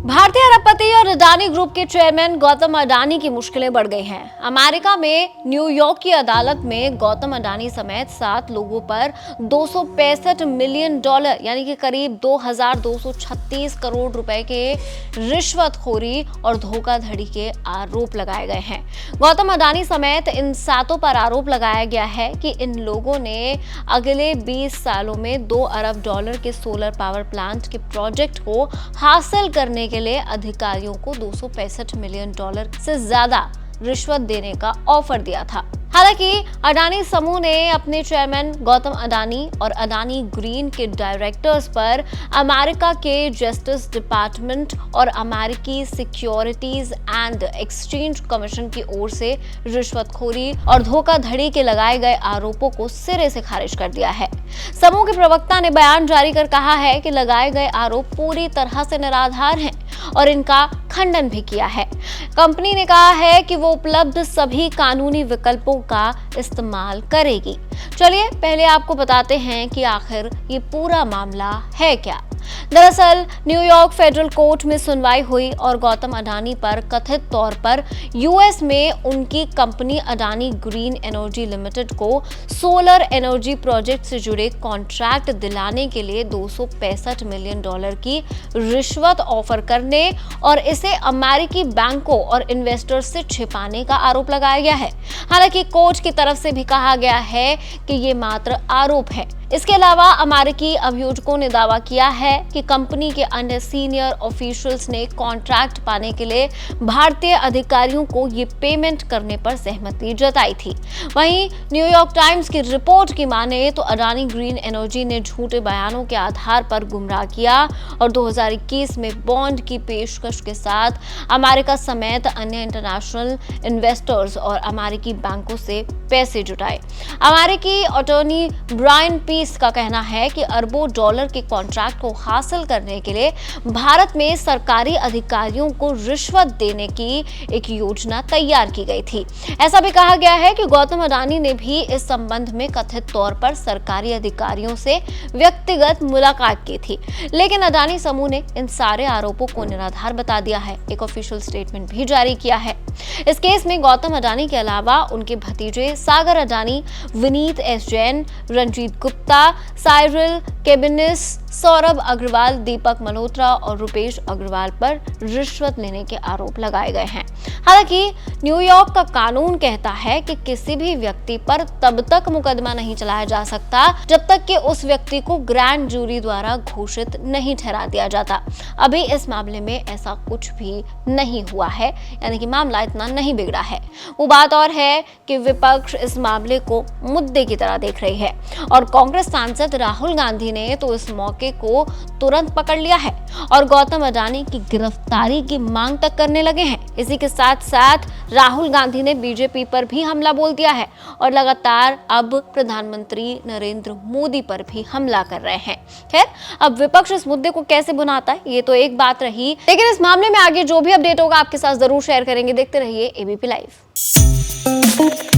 भारतीय अरबपति और अडानी ग्रुप के चेयरमैन गौतम अडानी की मुश्किलें बढ़ गई हैं। अमेरिका में न्यूयॉर्क की अदालत में गौतम अडानी समेत 7 लोगों पर $265 मिलियन यानी कि करीब 2236 करोड़ रुपए के रिश्वतखोरी और धोखाधड़ी के आरोप लगाए गए हैं। गौतम अडानी समेत इन 7 पर आरोप लगाया गया है कि इन लोगों ने अगले 20 सालों में $2 अरब के सोलर पावर प्लांट के प्रोजेक्ट को हासिल करने के लिए अधिकारियों को $265 मिलियन से ज्यादा रिश्वत देने का ऑफर दिया था। हालांकि अडानी समूह ने अपने चेयरमैन गौतम अडानी और अडानी ग्रीन के डायरेक्टर्स पर अमेरिका के जस्टिस डिपार्टमेंट और अमेरिकी सिक्योरिटीज एंड एक्सचेंज कमीशन की ओर से रिश्वतखोरी और धोखाधड़ी के लगाए गए आरोपों को सिरे से खारिज कर दिया है। समूह के प्रवक्ता ने बयान जारी कर कहा है कि लगाए गए आरोप पूरी तरह से निराधार हैं और इनका खंडन भी किया है। कंपनी ने कहा है कि वो उपलब्ध सभी कानूनी विकल्पों का इस्तेमाल करेगी। चलिए पहले आपको बताते हैं कि आखिर ये पूरा मामला है क्या। दरअसल न्यूयॉर्क फेडरल कोर्ट में सुनवाई हुई और गौतम अडानी पर कथित तौर पर यूएस में उनकी company Adani green energy limited को सोलर एनर्जी प्रोजेक्ट से जुड़े कॉन्ट्रैक्ट दिलाने के लिए $265 मिलियन की रिश्वत ऑफर करने और इसे अमेरिकी बैंकों और इन्वेस्टर्स से छिपाने का आरोप लगाया गया है। हालांकि कोर्ट की तरफ से भी कहा गया है कि ये मात्र आरोप है। इसके अलावा अमेरिकी अभियोजकों ने दावा किया है कि कंपनी के अन्य सीनियर ऑफिशियल्स ने कॉन्ट्रैक्ट पाने के लिए भारतीय अधिकारियों को ये पेमेंट करने पर सहमति जताई थी। वहीं न्यूयॉर्क टाइम्स की रिपोर्ट की माने तो अडानी ग्रीन एनर्जी ने झूठे बयानों के आधार पर गुमराह किया और 2021 में बॉन्ड की पेशकश के साथ अमेरिका समेत अन्य इंटरनेशनल इन्वेस्टर्स और अमेरिकी बैंकों से पैसे जुटाए। अमेरिकी अटॉर्नी ब्रायन पीस का कहना है कि अरबों डॉलर के कॉन्ट्रैक्ट को हासिल करने के लिए भारत में सरकारी अधिकारियों को रिश्वत देने की एक योजना तैयार की गई थी। ऐसा भी कहा गया है कि गौतम अडानी ने भी इस संबंध में कथित तौर पर सरकारी अधिकारियों से व्यक्तिगत मुलाकात की थी, लेकिन अडानी समूह ने इन सारे आरोपों को निराधार बता दिया है। एक ऑफिशियल स्टेटमेंट भी जारी किया है। इस केस में गौतम अडानी के अलावा उनके भतीजे सागर अडानी, विनीत एस जैन, रंजीत गुप्ता, साइरल केबिनिस, सौरभ अग्रवाल, दीपक मल्होत्रा और रुपेश अग्रवाल पर रिश्वत लेने के आरोप लगाए गए हैं। हालांकि न्यूयॉर्क का कानून कहता है कि किसी भी व्यक्ति पर तब तक मुकदमा नहीं चलाया जा सकता जब तक कि उस व्यक्ति को ग्रैंड जूरी द्वारा घोषित नहीं ठहरा दिया जाता। अभी इस मामले में ऐसा कुछ भी नहीं हुआ है, यानी कि मामला इतना नहीं बिगड़ा है। वो बात और है कि विपक्ष इस मामले को मुद्दे की तरह देख रही है और कांग्रेस सांसद राहुल गांधी ने तो इस मौके को तुरंत पकड़ लिया है और गौतम अडानी की गिरफ्तारी की मांग तक करने लगे हैं। इसी के साथ साथ राहुल गांधी ने बीजेपी पर भी हमला बोल दिया है और लगातार अब प्रधानमंत्री नरेंद्र मोदी पर भी हमला कर रहे हैं। खैर, अब विपक्ष इस मुद्दे को कैसे बुनाता है ये तो एक बात रही, लेकिन इस मामले में आगे जो भी अपडेट होगा आपके साथ जरूर शेयर करेंगे। देखते रहिए एबीपी लाइव।